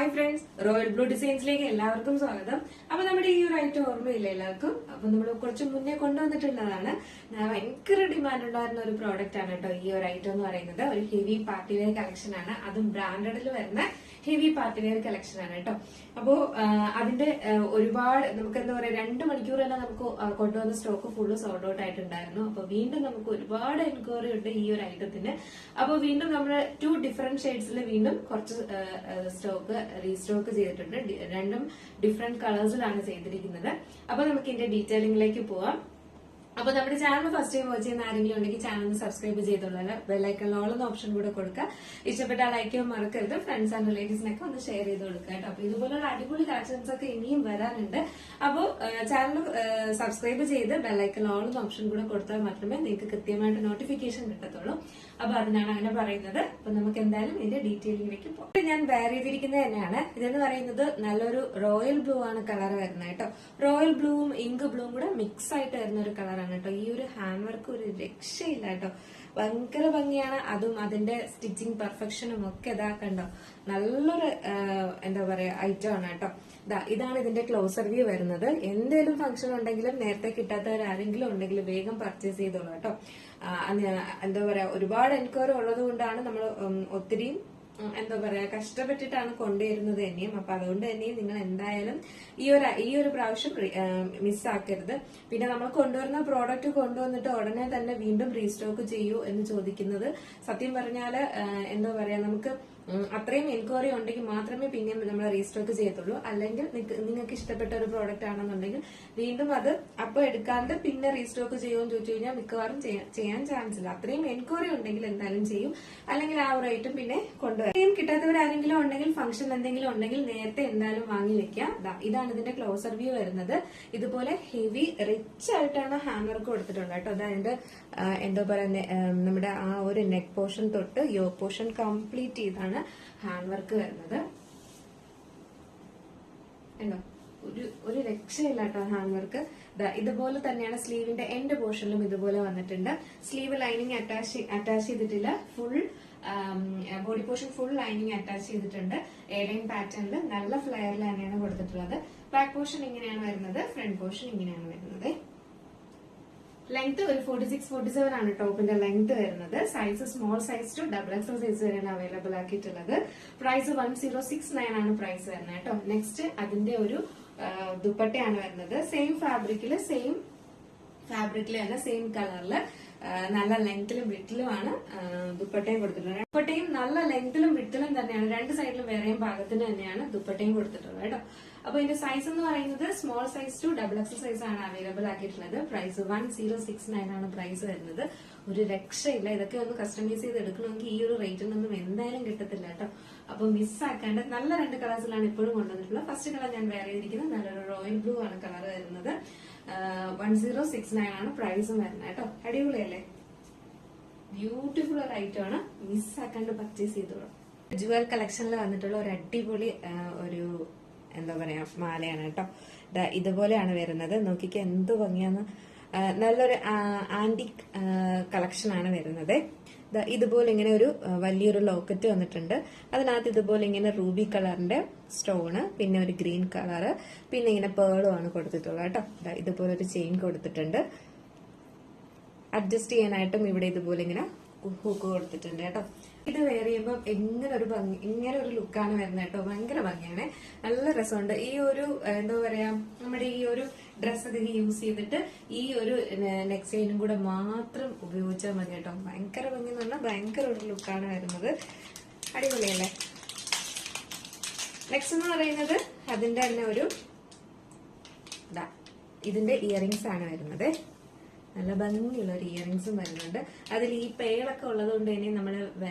Hi friends, royal blue ഡിസൈൻസിലേക്ക് എല്ലാവർക്കും സ്വാഗതം. അപ്പൊ നമ്മുടെ ഈ ഒരു ഐറ്റം ഓർമ്മയില്ല എല്ലാവർക്കും. അപ്പൊ നമ്മൾ കുറച്ച് മുന്നേ കൊണ്ടുവന്നിട്ടുള്ളതാണ്. ഭയങ്കര ഡിമാൻഡ് ഉണ്ടായിരുന്ന ഒരു പ്രോഡക്റ്റ് ആണ് കേട്ടോ ഈ ഒരു ഐറ്റം എന്ന് പറയുന്നത്. ഒരു ഹെവി പാർട്ടി വെയർ കളക്ഷൻ ആണ്, അതും ബ്രാൻഡഡിൽ വരുന്ന ഹെവി പാർട്ടി വെയർ കളക്ഷൻ ആണ് കേട്ടോ. അപ്പോ അതിന്റെ ഒരുപാട് നമുക്ക് എന്താ പറയാ 2 മണിക്കൂർ തന്നെ നമുക്ക് കൊണ്ടുവന്ന സ്റ്റോക്ക് ഫുള്ള് സോൾഡ് ഔട്ട് ആയിട്ടുണ്ടായിരുന്നു. അപ്പൊ വീണ്ടും നമുക്ക് ഒരുപാട് എൻക്വയറി ഉണ്ട് ഈ ഒരു ഐറ്റത്തിന്. അപ്പൊ വീണ്ടും നമ്മൾ 2 ഡിഫറെന്റ് ഷെയ്ഡ്സിൽ വീണ്ടും കുറച്ച് സ്റ്റോക്ക് റീസ്റ്റോക്ക് ചെയ്തിട്ടുണ്ട്. രണ്ടും ഡിഫറെന്റ് കളേഴ്സിലാണ് ചെയ്തിരിക്കുന്നത്. അപ്പൊ നമുക്ക് ഇതിന്റെ ഡീറ്റെയിലിംഗിലേക്ക് പോവാം. അപ്പൊ നമ്മുടെ ചാനൽ ഫസ്റ്റ് ടൈം വാച്ച് ചെയ്യുന്ന ആരെങ്കിലും ഉണ്ടെങ്കിൽ ചാനൽ സബ്സ്ക്രൈബ് ചെയ്തോളാം. ബെല്ലൈക്കൺ ഓൾ എന്ന ഓപ്ഷൻ കൂടെ കൊടുക്കുക. ഇഷ്ടപ്പെട്ട ലൈക്ക് ചെയ്യാൻ മറക്കരുത്. ഫ്രണ്ട്സ് ആൻഡ് റിലേറ്റീവ്സിനൊക്കെ ഒന്ന് ഷെയർ ചെയ്ത് കൊടുക്കുക കേട്ടോ. അപ്പൊ ഇതുപോലുള്ള അടിപൊളി കളക്ഷൻസ് ഒക്കെ ഇനിയും വരാനുണ്ട്. അപ്പോ ചാനൽ സബ്സ്ക്രൈബ് ചെയ്ത് ബെല്ലൈക്കൺ ഓൾ എന്ന ഓപ്ഷൻ കൂടെ കൊടുത്താൽ മാത്രമേ നിങ്ങൾക്ക് കൃത്യമായിട്ട് നോട്ടിഫിക്കേഷൻ കിട്ടത്തുള്ളൂ. അപ്പൊ അതിനാണ് അങ്ങനെ പറയുന്നത്. അപ്പൊ നമുക്ക് എന്തായാലും ഇതിന്റെ ഡീറ്റെയിലിംഗിലേക്ക് പോകാം. ഞാൻ വെയർ ചെയ്തിരിക്കുന്നത് തന്നെയാണ്. ഇതെന്ന് പറയുന്നത് നല്ലൊരു റോയൽ ബ്ലൂ ആണ് കളർ വരുന്നത് കേട്ടോ. റോയൽ ബ്ലൂവും ഇങ്ക് ബ്ലൂവും കൂടെ മിക്സ് ആയിട്ട് വരുന്ന ഒരു കളറാണ് കേട്ടോ. ഈ ഒരു ഹാൻഡ് വർക്ക് ഒരു രക്ഷയില്ല കേട്ടോ. ഭയങ്കര ഭംഗിയാണ്. അതും അതിന്റെ സ്റ്റിച്ചിങ് പെർഫെക്ഷനും ഒക്കെ ഇതാക്കണ്ടോ. നല്ലൊരു എന്താ പറയാ ഐറ്റം ആണ് കേട്ടോ. ഇതാണ് ഇതിന്റെ ക്ലോസർ വ്യൂ വരുന്നത്. എന്തെങ്കിലും ഫംഗ്ഷൻ ഉണ്ടെങ്കിലും നേരത്തെ കിട്ടാത്തവരാരെങ്കിലും ഉണ്ടെങ്കിൽ വേഗം പർച്ചേസ് ചെയ്തോളൂ കേട്ടോ. എന്താ പറയാ ഒരുപാട് എൻക്വയറി ഉള്ളത് കൊണ്ടാണ് നമ്മൾ ഒത്തിരി എന്താ പറയാ കഷ്ടപ്പെട്ടിട്ടാണ് കൊണ്ടുവരുന്നത് തന്നെയും. അപ്പൊ അതുകൊണ്ട് തന്നെയും നിങ്ങൾ എന്തായാലും ഈ ഒരു പ്രാവശ്യം മിസ്സാക്കരുത്. പിന്നെ നമ്മൾ കൊണ്ടുവരുന്ന പ്രോഡക്റ്റ് കൊണ്ടുവന്നിട്ട് ഉടനെ തന്നെ വീണ്ടും റീസ്റ്റോക്ക് ചെയ്യൂ എന്ന് ചോദിക്കുന്നത് സത്യം പറഞ്ഞാല് എന്താ പറയാ നമുക്ക് അത്രയും എൻക്വയറി ഉണ്ടെങ്കിൽ മാത്രമേ പിന്നെ നമ്മൾ റീസ്റ്റോക്ക് ചെയ്യത്തുള്ളൂ. അല്ലെങ്കിൽ നിങ്ങൾക്ക് ഇഷ്ടപ്പെട്ട ഒരു പ്രോഡക്റ്റ് ആണെന്നുണ്ടെങ്കിൽ വീണ്ടും അത് അപ്പൊ എടുക്കാണ്ട് പിന്നെ റീസ്റ്റോക്ക് ചെയ്യുമെന്ന് ചോദിച്ചു കഴിഞ്ഞാൽ മിക്കവാറും ചെയ്യാൻ ചാൻസ് ഇല്ല. അത്രയും എൻക്വയറി ഉണ്ടെങ്കിൽ എന്തായാലും ചെയ്യും. അല്ലെങ്കിൽ ആ ഒരു ഐറ്റം പിന്നെ കൊണ്ടുവരും. കിട്ടാത്തവരാരെങ്കിലും ഉണ്ടെങ്കിൽ ഫംഗ്ഷൻ എന്തെങ്കിലും ഉണ്ടെങ്കിൽ നേരത്തെ എന്തായാലും വാങ്ങി വെക്കാം. ഇതാണ് ഇതിന്റെ ക്ലോസർ വ്യൂ വരുന്നത്. ഇതുപോലെ ഹെവി റിച്ച് ആയിട്ടാണ് ഹാൻഡ് വർക്ക് കൊടുത്തിട്ടുള്ളത് കേട്ടോ. അതായത് എന്താ പറയുക നമ്മുടെ ആ ഒരു നെക്ക് പോർഷൻ തൊട്ട് യോ പോർഷൻ കംപ്ലീറ്റ് ചെയ്താണ് ഹാൻഡ് വർക്ക് വരുന്നത്. ഉണ്ടോ ഒരു രക്ഷയില്ല കേട്ടോ ഹാൻഡ് വർക്ക്. ഇതുപോലെ തന്നെയാണ് സ്ലീവിന്റെ എൻഡ് പോർഷനിലും ഇതുപോലെ വന്നിട്ടുണ്ട്. സ്ലീവ് ലൈനിങ് അറ്റാച്ച് ചെയ്തിട്ടില്ല. Full body portion full lining attach ചെയ്തിട്ടുണ്ട്. എയർലൈൻ പാറ്റേണിൽ നല്ല ഫ്ലെയറിൽ തന്നെയാണ് കൊടുത്തിട്ടുള്ളത്. ബാക്ക് പോർഷൻ ഇങ്ങനെയാണ് വരുന്നത്. ഫ്രണ്ട് പോർഷൻ ഇങ്ങനെയാണ് വരുന്നത്. ലെങ്ത് ഒരു 46-47 ആണ് ടോപ്പിന്റെ ലെങ്ത് വരുന്നത്. Size small size to XXL size വരെയാണ് അവൈലബിൾ ആക്കിയിട്ടുള്ളത്. പ്രൈസ് 1069 ആണ് പ്രൈസ് വരുന്നത് കേട്ടോ. നെക്സ്റ്റ് അതിന്റെ ഒരു ദുപ്പട്ടയാണ് വരുന്നത്. സെയിം ഫാബ്രിക്കില് തന്നെ സെയിം കളറില് നല്ല ലെങ്തിലും വിട്ടിലുമാണ് ദുപ്പട്ടയും കൊടുത്തിട്ടുള്ളത്. ദുപ്പട്ടയും നല്ല ലെങ്തിലും വിട്ടിലും തന്നെയാണ്. രണ്ട് സൈഡിലും വേറെയും പാകത്തിന് തന്നെയാണ് ദുപ്പട്ടയും കൊടുത്തിട്ടുള്ളത് കേട്ടോ. അപ്പൊ ഇതിന്റെ സൈസ് എന്ന് പറയുന്നത് small size to XXL size ആണ് അവൈലബിൾ ആക്കിയിട്ടുള്ളത്. പ്രൈസ് 1069 ആണ് പ്രൈസ് വരുന്നത്. ഒരു രക്ഷയില്ല. ഇതൊക്കെ ഒന്ന് കസ്റ്റമൈസ് ചെയ്ത് എടുക്കണമെങ്കിൽ ഈ ഒരു റേറ്റിനൊന്നും എന്തായാലും കിട്ടത്തില്ല കേട്ടോ. അപ്പൊ മിസ്സാക്കാണ്ട് നല്ല 2 കളേഴ്സിലാണ് ഇപ്പോഴും കൊണ്ടുവന്നിട്ടുള്ളത്. ഫസ്റ്റ് കളർ ഞാൻ വെയർ ചെയ്തിരിക്കുന്നത് നല്ലൊരു റോയൽ ബ്ലൂ ആണ് കളർ വരുന്നത്. 1069 ആണ് പ്രൈസും വരുന്നത് കേട്ടോ. അടിപൊളിയല്ലേ? ബ്യൂട്ടിഫുൾ ഒരു ഐറ്റം ആണ്. മിസ്സാക്കാണ്ട് പർച്ചേസ് ചെയ്തോളൂ. ജുവൽ കളക്ഷനിൽ വന്നിട്ടുള്ള ഒരു അടിപൊളി ഒരു എന്താ പറയാ മാലയാണ് കേട്ടോ. ഇതുപോലെയാണ് വരുന്നത്. നോക്കിക്ക് എന്ത് ഭംഗിയാന്ന്. നല്ലൊരു ആന്റിക് കളക്ഷൻ ആണ് വരുന്നത്. ഇതുപോലെ ഇങ്ങനെ ഒരു വലിയൊരു ലോക്കറ്റ് വന്നിട്ടുണ്ട്. അതിനകത്ത് ഇതുപോലെ ഇങ്ങനെ റൂബി കളറിന്റെ സ്റ്റോണ്, പിന്നെ ഒരു ഗ്രീൻ കളറ്, പിന്നെ ഇങ്ങനെ പേളും ആണ് കൊടുത്തിട്ടുള്ളത് കേട്ടോ. ഇതുപോലെ ഒരു ചെയിൻ കൊടുത്തിട്ടുണ്ട്. അഡ്ജസ്റ്റ് ചെയ്യാനായിട്ടും ഇവിടെ ഇതുപോലെ ഇങ്ങനെ ഹൂക്ക് കൊടുത്തിട്ടുണ്ട് കേട്ടോ. ഇത് വെയർ ചെയ്യുമ്പോൾ ഇങ്ങനെ ഒരു ലുക്കാണ് വരുന്നത് കേട്ടോ. ഭയങ്കര ഭംഗിയാണ്. നല്ല രസമുണ്ട്. ഈ ഒരു എന്താ പറയാ നമ്മുടെ ഈ ഒരു ഡ്രസ്സ് ഒക്കെ യൂസ് ചെയ്തിട്ട് ഈ ഒരു നെക്ക് ചെയിനും കൂടെ മാത്രം ഉപയോഗിച്ചാൽ മതി കേട്ടോ. ഭയങ്കര ഭംഗി എന്ന് പറഞ്ഞാൽ ഭയങ്കര ഒരു ലുക്കാണ് വരുന്നത്. അടിപൊളിയല്ലേ? നെക്സ്റ്റ് എന്ന് പറയുന്നത് അതിന്റെ തന്നെ ഒരു ഇതിന്റെ ഇയറിങ്സ് ആണ് വരുന്നത്. നല്ല ഭംഗിയുള്ള ഒരു ഇയറിങ്സും വരുന്നുണ്ട്. അതിൽ ഈ പേളൊക്കെ ഉള്ളത് കൊണ്ട് തന്നെ നമ്മള്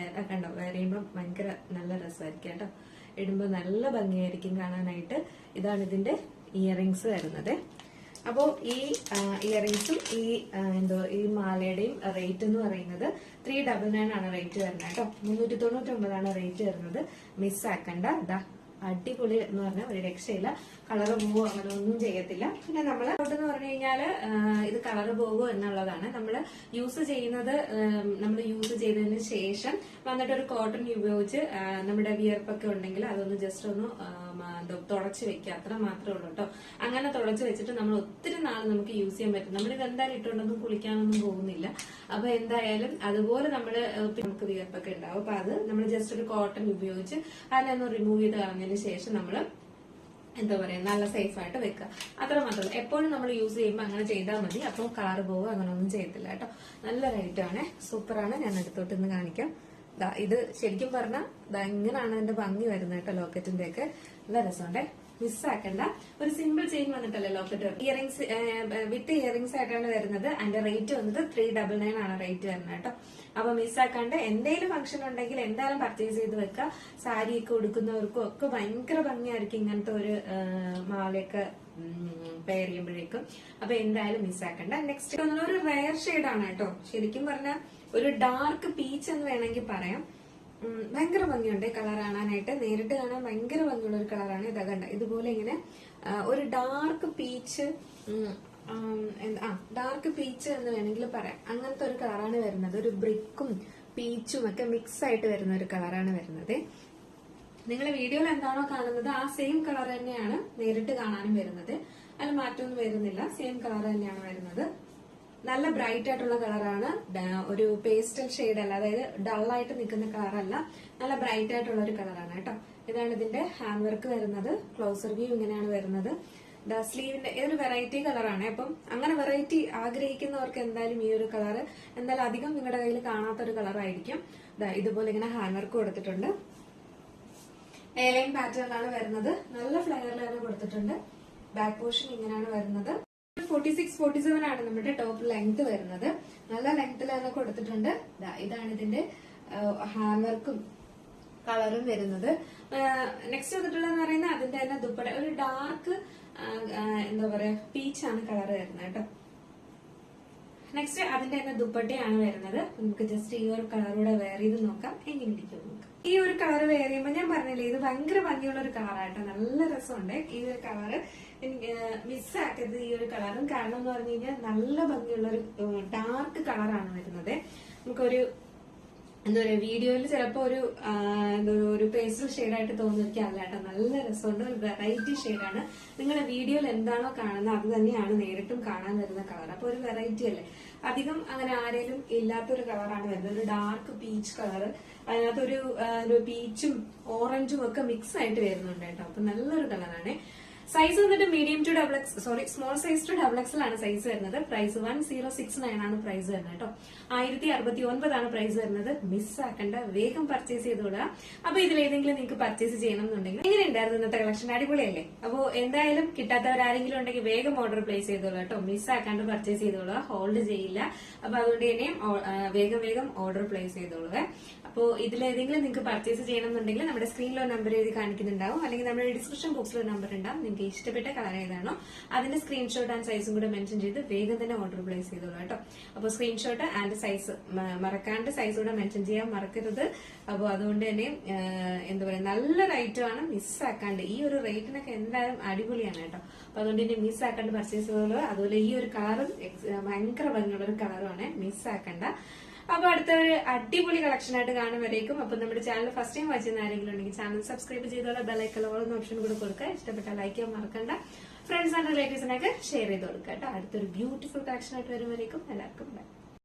കണ്ടോ വേറെ ചെയ്യുമ്പോൾ ഭയങ്കര നല്ല രസമായിരിക്കും കേട്ടോ. ഇടുമ്പോൾ നല്ല ഭംഗിയായിരിക്കും കാണാനായിട്ട്. ഇതാണ് ഇതിന്റെ ഇയറിങ്സ് വരുന്നത്. അപ്പോൾ ഈ ഇയറിങ്സും ഈ മാലയുടെയും റേറ്റ് എന്ന് പറയുന്നത് 399 ആണ് റേറ്റ് വരുന്നത് കേട്ടോ. 399 ആണ് റേറ്റ് വരുന്നത്. മിസ്സാക്കണ്ട. അടിപൊളി എന്ന് പറഞ്ഞാൽ ഒരു രക്ഷയില്ല. കളർ പോവോ അങ്ങനെ ഒന്നും ചെയ്യത്തില്ല. പിന്നെ നമ്മൾ എന്ന് പറഞ്ഞു കഴിഞ്ഞാല് ഇത് കളർ പോകുമോ എന്നുള്ളതാണ്. നമ്മൾ യൂസ് ചെയ്തതിന് ശേഷം വന്നിട്ട് ഒരു കോട്ടൺ ഉപയോഗിച്ച് നമ്മുടെ വിയർപ്പൊക്കെ ഉണ്ടെങ്കിൽ അതൊന്ന് ജസ്റ്റ് ഒന്ന് തുടച്ച് വെക്കുക, അത്ര മാത്രമേ ഉള്ളൂ കേട്ടോ. അങ്ങനെ തുടച്ച് വെച്ചിട്ട് നമ്മൾ ഒത്തിരി നാൾ നമുക്ക് യൂസ് ചെയ്യാൻ പറ്റും. നമ്മൾ ഇത് എന്തായാലും ഇട്ടുകൊണ്ടൊന്നും കുളിക്കാനൊന്നും പോകുന്നില്ല. അപ്പൊ എന്തായാലും അതുപോലെ നമുക്ക് വിയർപ്പൊക്കെ ഉണ്ടാവും. അപ്പൊ അത് നമ്മൾ ജസ്റ്റ് ഒരു കോട്ടൺ ഉപയോഗിച്ച് അതിനൊന്ന് റിമൂവ് ചെയ്ത് കളഞ്ഞതിന് ശേഷം നമ്മൾ എന്താ പറയാ നല്ല സേഫ് ആയിട്ട് വെക്കുക, അത്ര മാത്രമല്ല. എപ്പോഴും നമ്മൾ യൂസ് ചെയ്യുമ്പോൾ അങ്ങനെ ചെയ്താൽ മതി. അപ്പം കളർ പോവുക അങ്ങനെ ഒന്നും ചെയ്യത്തില്ല കേട്ടോ. നല്ലൊരു ഐറ്റമാണ്, സൂപ്പറാണ്. ഞാൻ അടുത്തോട്ട് ഇന്ന് കാണിക്കാം. ഇത് ശരിക്കും പറഞ്ഞാൽ ഇങ്ങനെയാണ് അതിന്റെ ഭംഗി വരുന്നത് കേട്ടോ. ലോക്കറ്റിന്റെ ഒക്കെ നല്ല രസമുണ്ടേ, മിസ്സാക്കണ്ട. ഒരു സിമ്പിൾ ചെയിൻ വന്നിട്ടല്ലേ ലോക്കറ്റ്. ഇയറിംഗ്സ് വിത്ത് ഇയറിംഗ്സ് ആയിട്ടാണ് വരുന്നത്. അതിന്റെ റേറ്റ് വന്നിട്ട് 399 ആണ് റേറ്റ് വരുന്നത് കേട്ടോ. അപ്പൊ മിസ്സാക്കാണ്ട് എന്തെങ്കിലും ഫംഗ്ഷൻ ഉണ്ടെങ്കിൽ എന്തായാലും പർച്ചേസ് ചെയ്ത് വെക്കുക. സാരിയൊക്കെ ഉടുക്കുന്നവർക്കും ഒക്കെ ഭയങ്കര ഭംഗിയായിരിക്കും ഇങ്ങനത്തെ ഒരു മാലയൊക്കെ പെയർ ചെയ്യുമ്പോഴേക്കും. അപ്പൊ എന്തായാലും മിസ്സാക്കണ്ട. നെക്സ്റ്റ് ഒരു റയർ ഷെയ്ഡാണ് കേട്ടോ. ശരിക്കും പറഞ്ഞാൽ ഒരു ഡാർക്ക് പീച്ച് എന്ന് വേണമെങ്കിൽ പറയാം. ഭയങ്കര ഭംഗിയുണ്ട് കളർ കാണാനായിട്ട്. നേരിട്ട് കാണാൻ ഭയങ്കര ഭംഗിയുള്ള ഒരു കളറാണ്. ഇതാ കണ്ട, ഇതുപോലെ ഇങ്ങനെ ഒരു ഡാർക്ക് പീച്ച് ഡാർക്ക് പീച്ച് എന്ന് വേണമെങ്കിൽ പറയാം. അങ്ങനത്തെ ഒരു കളറാണ് വരുന്നത്. ഒരു ബ്രിക്കും പീച്ചും ഒക്കെ മിക്സ് ആയിട്ട് വരുന്ന ഒരു കളറാണ് വരുന്നത്. നിങ്ങൾ വീഡിയോയിൽ എന്താണോ കാണുന്നത് ആ സെയിം കളർ തന്നെയാണ് നേരിട്ട് കാണാനും വരുന്നത്. അതിൽ മാറ്റമൊന്നും വരുന്നില്ല, സെയിം കളർ തന്നെയാണ് വരുന്നത്. നല്ല ബ്രൈറ്റ് ആയിട്ടുള്ള കളറാണ്. ഒരു പേസ്റ്റൽ ഷെയ്ഡ് അല്ല, അതായത് ഡള്ളായിട്ട് നിൽക്കുന്ന കളറല്ല, നല്ല ബ്രൈറ്റ് ആയിട്ടുള്ള ഒരു കളറാണ് കേട്ടോ. ഇതാണ് ഇതിന്റെ ഹാൻഡ് വർക്ക് വരുന്നത്. ക്ലോസർ വ്യൂ ഇങ്ങനെയാണ് വരുന്നത്. സ്ലീവിന്റെ ഒരു വെറൈറ്റി കളറാണ്. അപ്പം അങ്ങനെ വെറൈറ്റി ആഗ്രഹിക്കുന്നവർക്ക് എന്തായാലും ഈ ഒരു കളർ എന്തായാലും അധികം നിങ്ങളുടെ കയ്യിൽ കാണാത്ത ഒരു കളറായിരിക്കും. ഇതുപോലെ ഇങ്ങനെ ഹാൻഡ് വർക്ക് കൊടുത്തിട്ടുണ്ട്. എയർലൈൻ പാറ്റേണിലാണ് വരുന്നത്. നല്ല ഫ്ലെയറിലാണ് കൊടുത്തിട്ടുണ്ട്. ബാക്ക് പോർഷൻ ഇങ്ങനെയാണ് വരുന്നത്. 46-47 ആണ് നമ്മുടെ ടോപ്പ് ലെങ്ത് വരുന്നത്. നല്ല ലെങ്ത്തിൽ തന്നെ കൊടുത്തിട്ടുണ്ട്. ഇതാണ് ഇതിന്റെ ഹാൻഡ് വർക്കും കളറും വരുന്നത്. നെക്സ്റ്റ് വന്നിട്ടുള്ളതെന്ന് പറയുന്നത് അതിന്റെ തന്നെ ദുപ്പട്ട ഒരു ഡാർക്ക് എന്താ പറയാ പീച്ചാണ് കളർ വരുന്നത് കേട്ടോ. നെക്സ്റ്റ് അതിന്റെ തന്നെ ദുപ്പട്ടയാണ് വരുന്നത്. നമുക്ക് ജസ്റ്റ് ഈ ഒരു കളറൂടെ വെയർ ചെയ്ത് നോക്കാം എങ്ങനെ ഇരിക്കും നോക്കാം. ഈ ഒരു കളർ വെയർ ചെയ്യുമ്പോൾ ഞാൻ പറഞ്ഞില്ലേ ഇത് ഭയങ്കര ഭംഗിയുള്ള ഒരു കളറായിട്ടോ. നല്ല രസമുണ്ട് ഈ ഒരു കളറ്. മിസ്സാക്കരുത് ഈ ഒരു കളറും. കാരണം എന്ന് പറഞ്ഞു കഴിഞ്ഞാൽ നല്ല ഭംഗിയുള്ള ഒരു ഡാർക്ക് കളറാണ് വരുന്നത്. നമുക്കൊരു എന്താ പറയാ വീഡിയോയിൽ ചിലപ്പോ ഒരു പേസ്റ്റൽ ഷെയ്ഡായിട്ട് തോന്നിയിരിക്കാല്ല കേട്ടോ. നല്ല രസമുണ്ട്, ഒരു വെറൈറ്റി ഷെയ്ഡാണ്. നിങ്ങളുടെ വീഡിയോയിൽ എന്താണോ കാണുന്നത് അത് തന്നെയാണ് നേരിട്ടും കാണാൻ വരുന്ന കളർ. അപ്പൊ ഒരു വെറൈറ്റി അല്ലേ. അധികം അങ്ങനെ ആരെങ്കിലും ഇല്ലാത്തൊരു കളറാണ് വരുന്നത്. ഒരു ഡാർക്ക് പീച്ച് കളർ, അതിനകത്തൊരു പീച്ചും ഓറഞ്ചും ഒക്കെ മിക്സ് ആയിട്ട് വരുന്നുണ്ട് കേട്ടോ. അപ്പൊ നല്ലൊരു കളറാണ്. സൈസ് വന്നിട്ട് medium to small size to XXL ആണ് സൈസ് വരുന്നത്. പ്രൈസ് 1069 ആണ് പ്രൈസ് വരുന്നത് കേട്ടോ. 1069 ആണ് പ്രൈസ് വരുന്നത്. മിസ്സാക്കണ്ട, വേഗം പർച്ചേസ് ചെയ്തോളുക. അപ്പൊ ഇതിലേതെങ്കിലും നിങ്ങൾക്ക് പർച്ചേസ് ചെയ്യണം എന്നുണ്ടെങ്കിൽ എങ്ങനെ ഉണ്ടായിരുന്നു ഇന്നത്തെ കളക്ഷൻ? അടിപൊളിയല്ലേ? അപ്പൊ എന്തായാലും കിട്ടാത്തവരാരെങ്കിലും ഉണ്ടെങ്കിൽ വേഗം ഓർഡർ പ്ലേസ് ചെയ്തോളൂ കേട്ടോ. മിസ്സാക്കാണ്ട് പർച്ചേസ് ചെയ്തോളുക, ഹോൾഡ് ചെയ്യില്ല. അപ്പൊ അതുകൊണ്ട് തന്നെ വേഗം ഓർഡർ പ്ലേസ് ചെയ്തോളുക. അപ്പോൾ ഇതിലേതെങ്കിലും നിങ്ങൾക്ക് പർച്ചേസ് ചെയ്യണം എന്നുണ്ടെങ്കിൽ നമ്മുടെ സ്ക്രീനിലോ നമ്പർ എഴുതി കാണിക്കുന്നുണ്ടാവും, അല്ലെങ്കിൽ നമ്മുടെ ഡിസ്ക്രിപ്ഷൻ ബോക്സിലോ നമ്പർ ഉണ്ടാവും. നിങ്ങൾക്ക് ഇഷ്ടപ്പെട്ട കളർ ഏതാണോ അതിന്റെ സ്ക്രീൻഷോട്ട് ആൻഡ് സൈസും കൂടെ മെൻഷൻ ചെയ്ത് വേഗം തന്നെ ഓർഡർ പ്ലേസ് ചെയ്തോളൂ കേട്ടോ. അപ്പോൾ സ്ക്രീൻഷോട്ട് ആൻഡ് സൈസ് മറക്കാണ്ട് സൈസ് കൂടെ മെൻഷൻ ചെയ്യാൻ മറക്കരുത്. അപ്പോൾ അതുകൊണ്ട് തന്നെ എന്താ പറയുക നല്ലൊരു ഐറ്റം ആണ്. മിസ്സാക്കാണ്ട് ഈ ഒരു റേറ്റിനൊക്കെ എന്തായാലും അടിപൊളിയാണ് കേട്ടോ. അപ്പൊ അതുകൊണ്ട് തന്നെ മിസ്സാക്കാണ്ട് പർച്ചേസ് ചെയ്തോളൂ. അതുപോലെ ഈ ഒരു കളറും ഭയങ്കര ഭംഗിയുള്ള ഒരു കളറുമാണ്, മിസ്സാക്കണ്ട. അപ്പൊ അടുത്ത ഒരു അടിപൊളി കളക്ഷൻ ആയിട്ട് കാണുമ്പോഴേക്കും. അപ്പൊ നമ്മുടെ ചാനൽ ഫസ്റ്റ് ടൈം വായിച്ചിരുന്ന ആരെങ്കിലും ഉണ്ടെങ്കിൽ ചാനൽ സബ്സ്ക്രൈബ് ചെയ്തോളാം. ബെല്ലൈക്കൺ ഓൾ എന്ന ഓപ്ഷൻ കൂടെ കൊടുക്കുക. ഇഷ്ടപ്പെട്ടാൽ ലൈക്ക് ചെയ്യാൻ മറക്കണ്ട. ഫ്രണ്ട്സ് ആൻഡ് റിലേറ്റീവ്സിനൊക്കെ ഷെയർ ചെയ്ത് കൊടുക്കുക കേട്ടോ. അടുത്തൊരു ബ്യൂട്ടിഫുൾ കളക്ഷൻ ആയിട്ട് വരുമ്പോഴേക്കും എല്ലാവർക്കും ബൈ.